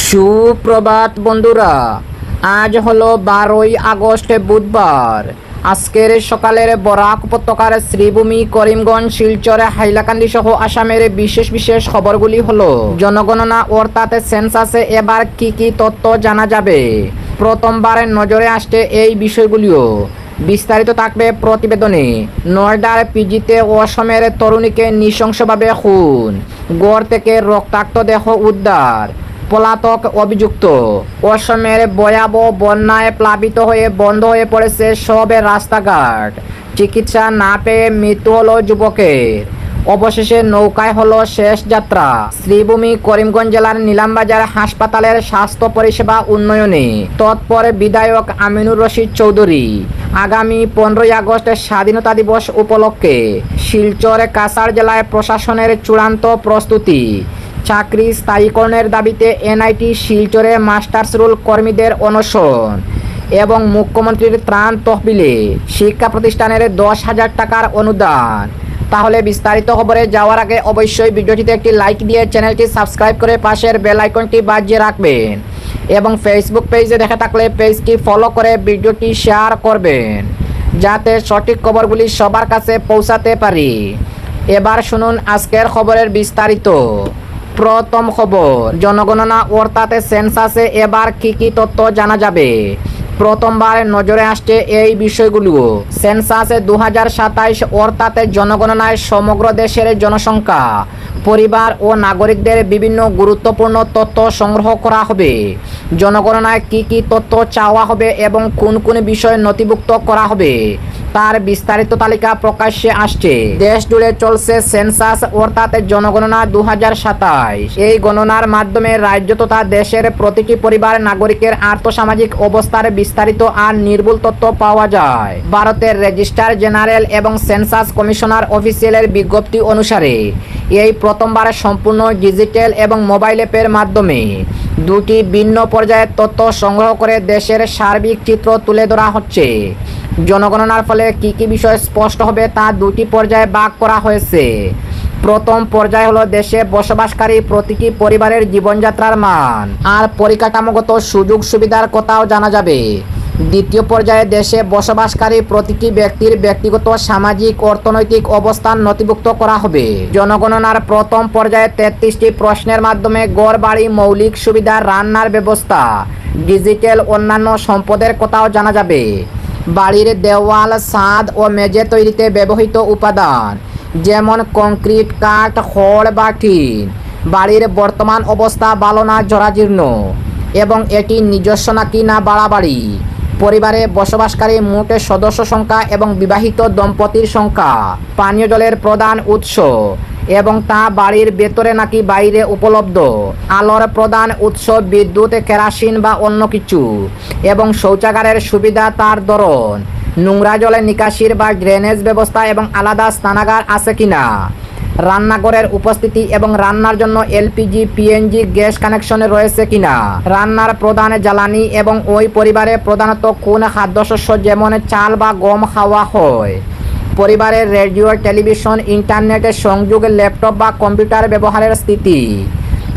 সুপ্রভাত বন্ধুরা, আজ হলো 12ই আগস্ট বুধবার। আজকের সকালের বরাক উপত্যকার শ্রীভূমি, করিমগঞ্জ, শিলচর, হাইলাকান্দি সহ আসামের বিশেষ বিশেষ খবরগুলি হলো জনগণনা অর্থাৎ সেন্সাসে এবার কি কি তথ্য জানা যাবে, প্রথমবার নজরে আসছে এই বিষয়গুলিও। বিস্তারিত থাকবে প্রতিবেদনে। নয়ডার পিজিতে অসমের তরুণীকে নৃশংসভাবে খুন, গড় থেকে রক্তাক্ত দেহ উদ্ধার, পলাতক অভিযুক্ত। অসমের ভয়াবহ বন্যায় প্লাবিত হয়ে বন্ধ হয়ে পড়েছে সব রাস্তাঘাট, চিকিৎসা না পেয়ে মৃত্যু হলো যুবকের। অবশেষে নৌকায় হলো শেষ যাত্রা। শ্রীভূমি, করিমগঞ্জ জেলার নীলামবাজার হাসপাতালের স্বাস্থ্য পরিষেবা উন্নয়নে তৎপর বিধায়ক আমিনুর রশিদ চৌধুরী। আগামী 15ই আগস্ট স্বাধীনতা দিবস উপলক্ষে শিলচর, কাছাড় জেলায় প্রশাসনের চূড়ান্ত প্রস্তুতি। চাকরি স্থায়ীকরণের দাবিতে এনআইটি শিলচরে মাস্টার্স রোল কর্মীদের অনশন এবং মুখ্যমন্ত্রীর ত্রাণ তহবিলে শিক্ষা প্রতিষ্ঠানের 10,000 টাকার অনুদান। তাহলে বিস্তারিত খবরে যাওয়ার আগে অবশ্যই ভিডিওটিতে একটি লাইক দিয়ে চ্যানেলটি সাবস্ক্রাইব করে পাশের বেল আইকনটি বাজিয়ে রাখবেন এবং ফেসবুক পেজে দেখে থাকলে পেজটি ফলো করে ভিডিওটি শেয়ার করবেন, যাতে সঠিক খবরগুলি সবার কাছে পৌঁছাতে পারি। এবার শুনুন আজকের খবরের বিস্তারিত। প্রথম খবর, জনগণনা অর্থাৎ সেন্সাসে এবার কি কি তথ্য জানা যাবে। প্রথমবার নজরে আসছে এই বিষয়গুলো। সেন্সাসে 2027 অর্থাৎ জনগণনায় সমগ্র দেশের জনসংখ্যা, পরিবার ও নাগরিকদের বিভিন্ন গুরুত্বপূর্ণ তথ্য সংগ্রহ করা হবে। জনগণনায় কি কি তথ্য চাওয়া হবে এবং কোন কোন বিষয় নথিভুক্ত করা হবে তার বিস্তারিত তালিকা প্রকাশ্যে আসছে। দেশ জুড়ে চলছে সেন্সাস অর্থাৎ জনগণনা 2027। এই গণনার মাধ্যমে রাজ্য তথা দেশের প্রতিটি পরিবার, নাগরিকের আর্থসামাজিক অবস্থার বিস্তারিত আর নির্ভুল তথ্য পাওয়া যায়। ভারতের রেজিস্ট্রার জেনারেল এবং সেন্সাস কমিশনার অফিসিয়ালের বিজ্ঞপ্তি অনুসারে এই প্রথমবার সম্পূর্ণ ডিজিটাল এবং মোবাইল অ্যাপের মাধ্যমে দুটি ভিন্ন পর্যায়ের তথ্য সংগ্রহ করে দেশের সার্বিক চিত্র তুলে ধরা হচ্ছে। জনগণনার ফলে কি কি বিষয় স্পষ্ট হবে তা দুটি পর্যায়ে ভাগ করা হয়েছে। প্রথম পর্যায় হলো দেশে বসবাসকারী প্রতিটি পরিবারের জীবনযাত্রার মান আর পরিকাঠামোগত সুযোগ সুবিধার কথাও জানা যাবে। দ্বিতীয় পর্যায়ে দেশে বসবাসকারী প্রতিটি ব্যক্তির ব্যক্তিগত, সামাজিক, অর্থনৈতিক অবস্থান নথিভুক্ত করা হবে। জনগণনার প্রথম পর্যায়ে 33টি প্রশ্নের মাধ্যমে গড় বাড়ি, মৌলিক সুবিধা, রান্নার ব্যবস্থা, ডিজিটাল অন্যান্য সম্পদের কথাও জানা যাবে। বাড়ির দেওয়াল, ছাদ ও মেঝে তৈরিতে ব্যবহৃত উপাদান যেমন কংক্রিট, কাঠ, খড় বা টিন, বাড়ির বর্তমান অবস্থা ভালো না জরাজীর্ণ এবং এটি নিজস্ব নাকি না বাড়াবাড়ি, পরিবারে বসবাসকারী মোট সদস্য সংখ্যা এবং বিবাহিত দম্পতির সংখ্যা, পানীয় জলের প্রধান উৎস এবং তা বাড়ির ভেতরে নাকি বাইরে উপলব্ধ, আলোর প্রধান উৎস বিদ্যুৎ, কেরাসিন বা অন্য কিছু এবং শৌচাগারের সুবিধা, তার ধরন, নোংরা জলের নিকাশির বা ড্রেনেজ ব্যবস্থা এবং আলাদা স্নানাগার আছে কিনা, রান্নাঘরের উপস্থিতি এবং রান্নার জন্য এলপিজি, পিএনজি গ্যাস কানেকশন রয়েছে কিনা, রান্নার প্রধান জ্বালানি এবং ওই পরিবারে প্রধানত কোন খাদ্যশস্য যেমন চাল বা গম খাওয়া হয়, পরিবারের রেডিও, টেলিভিশন, ইন্টারনেটের সংযোগ, ল্যাপটপ বা কম্পিউটার ব্যবহারের স্থিতি,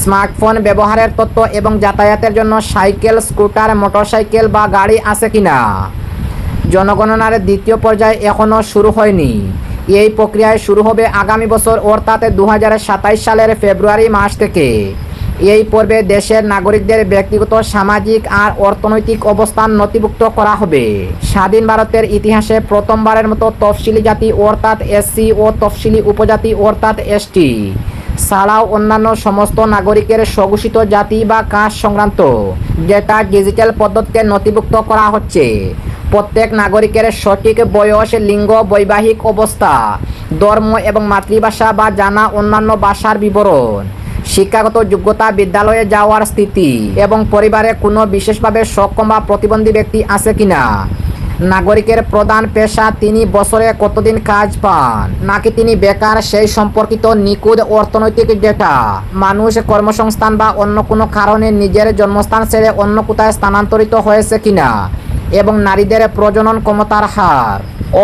স্মার্টফোন ব্যবহারের তথ্য এবং যাতায়াতের জন্য সাইকেল, স্কুটার, মোটরসাইকেল বা গাড়ি আছে কিনা। জনগণনার দ্বিতীয় পর্যায় এখনও শুরু হয়নি। এই প্রক্রিয়ায় শুরু হবে আগামী বছর অর্থাৎ 2027 সালের ফেব্রুয়ারি মাস থেকে। এই পর্বে দেশের নাগরিকদের ব্যক্তিগত, সামাজিক আর অর্থনৈতিক অবস্থান নথিভুক্ত করা হবে। স্বাধীন ভারতের ইতিহাসে প্রথমবারের মতো তফসিলি জাতি অর্থাৎ এসসি ও তফসিলি উপজাতি অর্থাৎ এসটি ছাড়াও অন্যান্য সমস্ত নাগরিকের স্বঘোষিত জাতি বা কাস্ট সংক্রান্ত ডেটা ডিজিটাল পদ্ধতিতে নথিভুক্ত করা হচ্ছে। প্রত্যেক নাগরিকের সঠিক বয়স, লিঙ্গ, বৈবাহিক অবস্থা, ধর্ম এবং মাতৃভাষা বা জানা অন্যান্য ভাষার বিবরণ, শিক্ষাগত যোগ্যতা, বিদ্যালয়ে যাওয়ার স্থিতি এবং পরিবারে কোনো বিশেষভাবে সক্ষম বা প্রতিবন্ধী ব্যক্তি আছে কিনা, নাগরিকের প্রধান পেশা, তিনি বছরে কতদিন কাজ পান, নাকি তিনি বেকার, সেই সম্পর্কিত নিখুঁত অর্থনৈতিক ডেটা, মানুষ কর্মসংস্থান বা অন্য কোনো কারণে নিজের জন্মস্থান ছেড়ে অন্য কোথায় স্থানান্তরিত হয়েছে কিনা এবং নারীদের প্রজনন ক্ষমতার হার।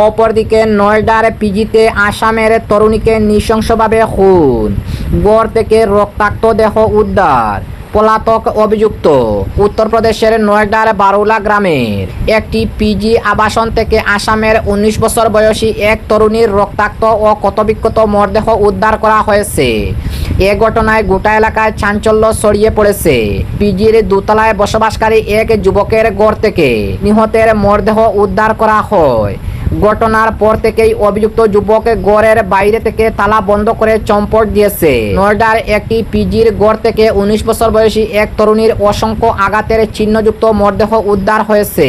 অপরদিকে নয়ডার পিজিতে আসামের তরুণীকে নৃশংসভাবে খুন, গড় থেকে রক্তাক্ত দেহ উদ্ধার, পলাতক অভিযুক্ত উত্তরপ্রদেশের নয়ডার বারুলা গ্রামের একটি পিজি আবাসন থেকে আসামের 19 বছর বয়সী এক তরুণীর রক্তাক্ত ও ক্ষতবিক্ষত মরদেহ উদ্ধার করা হয়েছে। এ ঘটনায় গোটা এলাকায় চাঞ্চল্য ছড়িয়ে পড়েছে। পিজির দোতলায় বসবাসকারী এক যুবকের ঘর থেকে নিহতের মরদেহ উদ্ধার করা হয়। ঘটনার পর থেকেই অভিযুক্ত যুবক ঘরের বাইরে থেকে তালা বন্ধ করে চম্পট দিয়েছে। নয়ডার একটি পিজির ঘর থেকে 19 বছর বয়সী এক তরুণীর অসংখ্য আঘাতের চিহ্নযুক্ত মরদেহ উদ্ধার হয়েছে।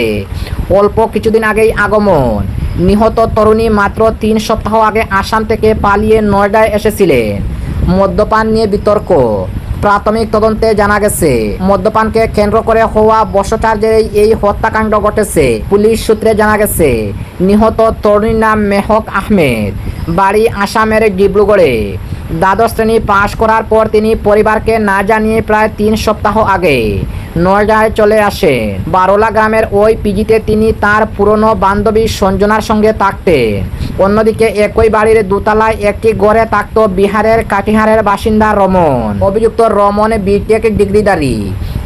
অল্প কিছুদিন আগেই আগমন। নিহত তরুণী মাত্র 3 সপ্তাহ আগে আসাম থেকে পালিয়ে নয়ডায় এসেছিলেন। মদ্যপান নিয়ে বিতর্ক। প্রাথমিক তদন্তে জানা গেছে মদ্যপানকে কেন্দ্র করে হওয়া বচসার জেরেই এই হত্যাকাণ্ড ঘটেছে। পুলিশ সূত্রে জানা গেছে নিহত তরুণীর নাম মেহক আহমেদ, বাড়ি আসামের ডিব্রুগড়ে। দ্বাদশ শ্রেণী পাশ করার পর তিনি পরিবারকে না জানিয়ে প্রায় 3 সপ্তাহ আগে নয়ডায় চলে আসেন। বারোলা গ্রামের ওই পিজিতে তিনি তার পুরনো বান্ধবী সঞ্জনার সঙ্গে থাকতেন। অন্যদিকে একই বাড়ির দোতলায় একটি ঘরে থাকত বিহারের কাটিহারের বাসিন্দা রমন। অভিযুক্ত রমন বিটেক ডিগ্রিধারী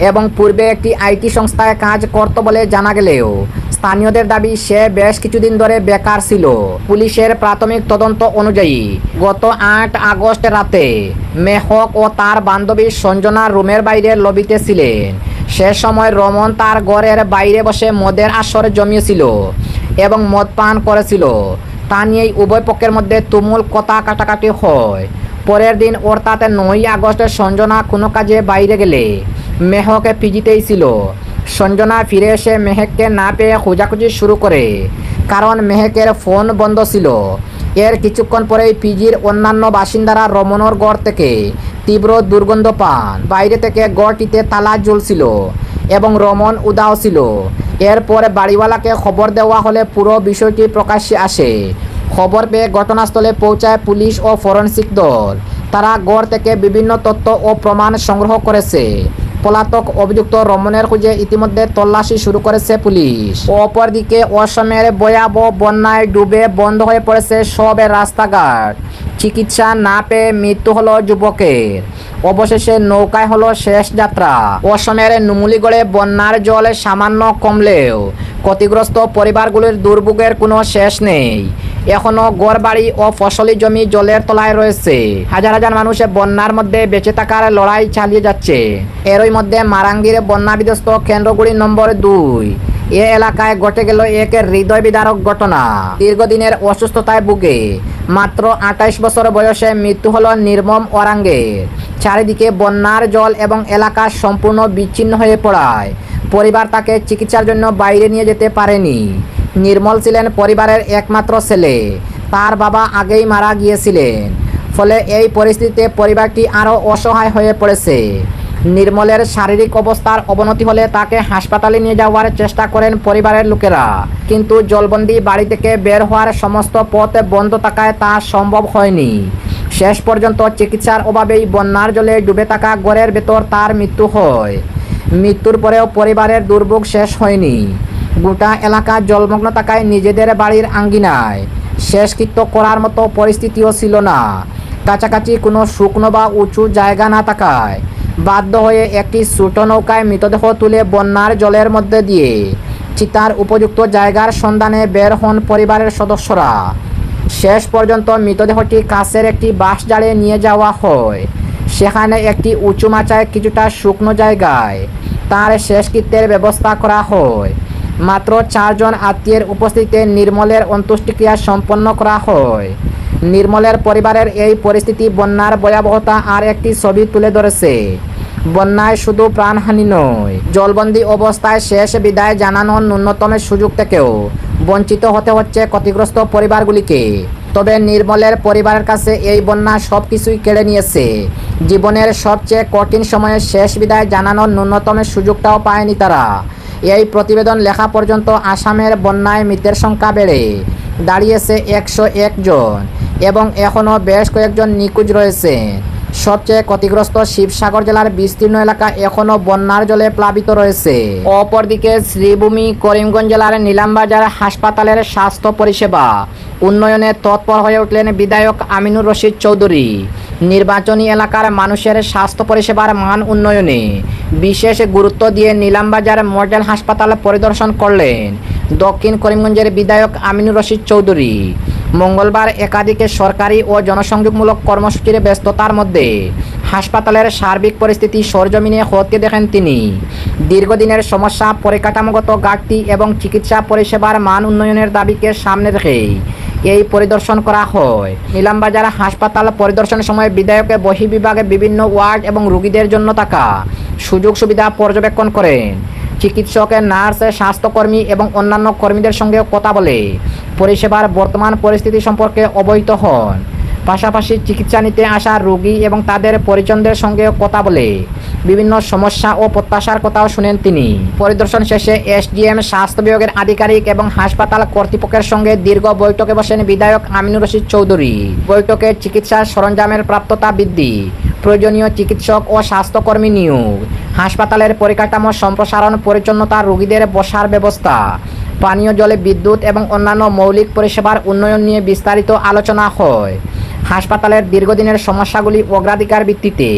এবং পূর্বে একটি আইটি সংস্থায় কাজ করত বলে জানা গেলেও স্থানীয়দের দাবি সে বেশ কিছুদিন ধরে বেকার ছিল। পুলিশের প্রাথমিক তদন্ত অনুযায়ী গত 8 আগস্ট রাতে মেহক ও তার বান্ধবী সঞ্জনা রুমের বাইরে লবিতে ছিলেন। সে সময় রমন তার ঘরের বাইরে বসে মদের আসর জমিয়েছিল এবং মদ পান করেছিল। তা নিয়েই উভয় পক্ষের মধ্যে তুমুল কথা কাটাকাটি হয়। পরের দিন অর্থাৎ 9 আগস্ট সঞ্জনা কোনো কাজে বাইরে গেলে মেহক পিজিতেই ছিল। সঞ্জনা ফিরে এসে মেহেককে না পেয়ে খোঁজাখুঁজি শুরু করে, কারণ মেহেকের ফোন বন্ধ ছিল। এর কিছুক্ষণ পরেই পিজির অন্যান্য বাসিন্দারা রমনর ঘর থেকে তীব্র দুর্গন্ধ পান। বাইরে থেকে ঘরটিতে তালা ঝুলছিল এবং রমন উধাও ছিল। এরপর বাড়িওয়ালাকে খবর দেওয়া হলে পুরো বিষয়টি প্রকাশ্যে আসে। খবর পেয়ে ঘটনাস্থলে পৌঁছায় পুলিশ ও ফরেনসিক দল। তারা ঘর থেকে বিভিন্ন তথ্য ও প্রমাণ সংগ্রহ করেছে। পলাতক অভিযুক্ত রমনের খুঁজে ইতিমধ্যে তল্লাশি শুরু করেছে পুলিশ। অপরদিকে অসমের ভয়াবহ বন্যায় ডুবে বন্ধ হয়ে পড়েছে সব রাস্তাঘাট। চিকিৎসা না পেয়ে মৃত্যু হলো যুবকের। অবশেষে নৌকায় হলো শেষ যাত্রা। অসমের নুমলিগড়ে বন্যার জল সামান্য কমলেও ক্ষতিগ্রস্ত পরিবারগুলির দুর্ভোগের কোনো শেষ নেই। এখনো ঘরবাড়ি ও ফসলি জমি জলের তলায় রয়েছে। হাজার হাজার মানুষ বন্যার মধ্যে বেঁচে থাকার লড়াই চালিয়ে যাচ্ছে। এরই মধ্যে মারাঙ্গীর বন্যা বিধ্বস্ত কেন্দ্রগুলি নম্বর 2 এ এলাকায় ঘটে গেল এক হৃদয় বিদারক ঘটনা। দীর্ঘদিনের অসুস্থতায় ভুগে মাত্র 28 বছর বয়সে মৃত্যু হলো নির্মম ওরাঙ্গের। চারিদিকে বন্যার জল এবং এলাকা সম্পূর্ণ বিচ্ছিন্ন হয়ে পড়ায় পরিবার তাকে চিকিৎসার জন্য বাইরে নিয়ে যেতে পারেনি। নির্মল ছিলেন পরিবারের একমাত্র ছেলে। তার বাবা আগেই মারা গিয়েছিলেন। ফলে এই পরিস্থিতিতে পরিবারটি আরও অসহায় হয়ে পড়েছে। নির্মলের শারীরিক অবস্থার অবনতি হলে তাকে হাসপাতালে নিয়ে যাওয়ার চেষ্টা করেন পরিবারের লোকেরা, কিন্তু জলবন্দি বাড়ি থেকে বের হওয়ার সমস্ত পথ বন্ধ থাকায় তা সম্ভব হয়নি। শেষ পর্যন্ত চিকিৎসার অভাবেই বন্যার জলে ডুবে থাকা ঘরের ভেতর তার মৃত্যু হয়। মৃত্যুর পরেও পরিবারের দুর্ভোগ শেষ হয়নি। গোটা এলাকা জলমগ্ন থাকায় নিজেদের বাড়ির আঙ্গিনায় শেষকৃত্য করার মতো পরিস্থিতিও ছিল না। কাছাকাছি কোনো শুকনো বা উঁচু জায়গা না থাকায় বাধ্য হয়ে একটি ছোট নৌকায় মৃতদেহ তুলে বন্যার জলের মধ্যে দিয়ে চিতার উপযুক্ত জায়গার সন্ধানে বের হন পরিবারের সদস্যরা। শেষ পর্যন্ত মৃতদেহটি কাছের একটি বাঁশঝাড়ে নিয়ে যাওয়া হয়। সেখানে একটি উঁচু মাচায় কিছুটা শুকনো জায়গায় তার শেষকৃত্যের ব্যবস্থা করা হয়। মাত্র 4 জন আত্মীয়ের উপস্থিতিতে নির্মলের অন্ত্যেষ্টিক্রিয়া সম্পন্ন করা হয়। নির্মলের পরিবারের এই পরিস্থিতি বন্যার ভয়াবহতা আর একটি ছবি তুলে ধরেছে। বন্যায় শুধু প্রাণহানি নয়, জলবন্দি অবস্থায় শেষ বিদায় জানানোর ন্যূনতম সুযোগ থেকেও বঞ্চিত হতে হচ্ছে ক্ষতিগ্রস্ত পরিবারগুলিকে। তবে নির্মলের পরিবারের কাছে এই বন্যা সব কিছুই কেড়ে নিয়েছে। জীবনের সবচেয়ে কঠিন সময়ে শেষ বিদায় জানানোর ন্যূনতম সুযোগটাও পায়নি তারা। এই প্রতিবেদন লেখা পর্যন্ত আসামের বন্যায় মৃতের সংখ্যা বেড়ে দাঁড়িয়েছে 101 জন এবং এখনও বেশ কয়েকজন নিখোঁজ রয়েছে। সবচেয়ে ক্ষতিগ্রস্ত শিবসাগর জেলার বিস্তীর্ণ এলাকা এখনও বন্যার জলে প্লাবিত রয়েছে। অপরদিকে শ্রীভূমি করিমগঞ্জ জেলার নীলামবাজার হাসপাতালের স্বাস্থ্য পরিষেবা উন্নয়নে তৎপর হয়ে উঠলেন বিধায়ক আমিনুর রশিদ চৌধুরী। নির্বাচনী এলাকার মানুষের স্বাস্থ্য পরিষেবার মান উন্নয়নে বিশেষ গুরুত্ব দিয়ে নিলামবাজার মডেল হাসপাতাল পরিদর্শন করলেন দক্ষিণ করিমগঞ্জের বিধায়ক আমিনুর রশিদ চৌধুরী। মঙ্গলবার একাধিক সরকারি ও জনসংযোগমূলক কর্মসূচির ব্যস্ততার মধ্যে হাসপাতালের সার্বিক পরিস্থিতি সরজমিনে খতিয়ে দেখেন তিনি। দীর্ঘদিনের সমস্যা, পরিকাঠামোগত ঘাটতি এবং চিকিৎসা পরিষেবার মান উন্নয়নের দাবিকে সামনে রেখেই এই পরিদর্শন করা হয়। নিলামবাজার হাসপাতাল পরিদর্শনের সময় বিধায়কের বহির্বিভাগে বিভিন্ন ওয়ার্ড এবং রোগীদের জন্য থাকা সুযোগ সুবিধা পর্যবেক্ষণ করেন। চিকিৎসক, নার্স, স্বাস্থ্যকর্মী এবং অন্যান্য কর্মীদের সঙ্গে কথা বলে পরিষেবার বর্তমান পরিস্থিতি সম্পর্কে অবহিত হন। পাশাপাশি চিকিৎসা নিতে আসা রোগী এবং তাদের পরিজনদের সঙ্গে কথা বলে বিভিন্ন সমস্যা ও প্রত্যাশার কথাও শুনেন তিনি। পরিদর্শন শেষে এসডিএম, স্বাস্থ্য বিভাগের আধিকারিক এবং হাসপাতাল কর্তৃপক্ষের সঙ্গে দীর্ঘ বৈঠকে বসেন বিধায়ক আমিনুর রশিদ চৌধুরী। বৈঠকে চিকিৎসা সরঞ্জামের প্রাপ্যতা বৃদ্ধি, প্রয়োজনীয় চিকিৎসক ও স্বাস্থ্যকর্মী নিয়োগ, হাসপাতালের পরিকাঠামো সম্প্রসারণ, পরিচ্ছন্নতা, রোগীদের বসার ব্যবস্থা, পানীয় জলে বিদ্যুৎ এবং অন্যান্য মৌলিক পরিষেবার উন্নয়ন নিয়ে বিস্তারিত আলোচনা হয়। হাসপাতালের দীর্ঘদিনের সমস্যাগুলি অগ্রাধিকার ভিত্তিতে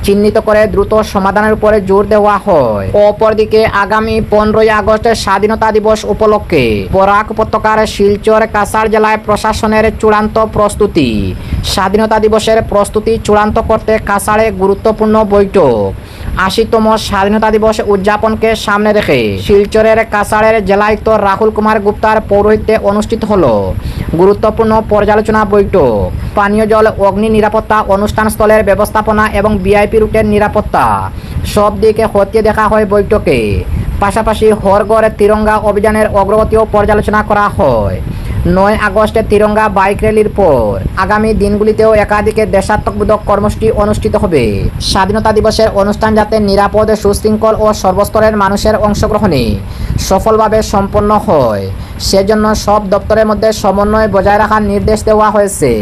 চিহ্নিত করে দ্রুত সমাধানের উপরে জোর দেওয়া হয়। অপরদিকে আগামী 15ই আগস্ট স্বাধীনতা দিবস উপলক্ষে বরাক উপত্যকার শিলচর, কাছাড় জেলায় প্রশাসনের চূড়ান্ত প্রস্তুতি। স্বাধীনতা দিবসের প্রস্তুতি চূড়ান্ত করতে কাছাড়ে গুরুত্বপূর্ণ বৈঠক। 80তম স্বাধীনতা দিবস উদযাপনকে সামনে রেখে শিলচরের কাছাড়ের জেলায়ুক্ত রাহুল কুমার গুপ্তার পৌরোহিত্যে অনুষ্ঠিত হল গুরুত্বপূর্ণ পর্যালোচনা বৈঠক। পানীয় জল, অগ্নি নিরাপত্তা, অনুষ্ঠানস্থলের ব্যবস্থাপনা এবং ভিআইপি রুটের নিরাপত্তা সব দিকে খতিয়ে দেখা হয় বৈঠকে। পাশাপাশি হর ঘর তিরঙ্গা অভিযানের অগ্রগতিও পর্যালোচনা করা হয়। 9 আগস্টে তিরঙ্গা বাইক র্যালির পর আগামী দিনগুলিতেও একাধিক দেশাত্মবোধক কর্মসূচি অনুষ্ঠিত হবে। স্বাধীনতা দিবসের অনুষ্ঠান যাতে নিরাপদ, সুশৃঙ্খল ও সর্বস্তরের মানুষের অংশগ্রহণে সফলভাবে সম্পন্ন হয়, সেজন্য সব দপ্তরের মধ্যে সমন্বয় বজায় রাখার নির্দেশ দেওয়া হয়েছে।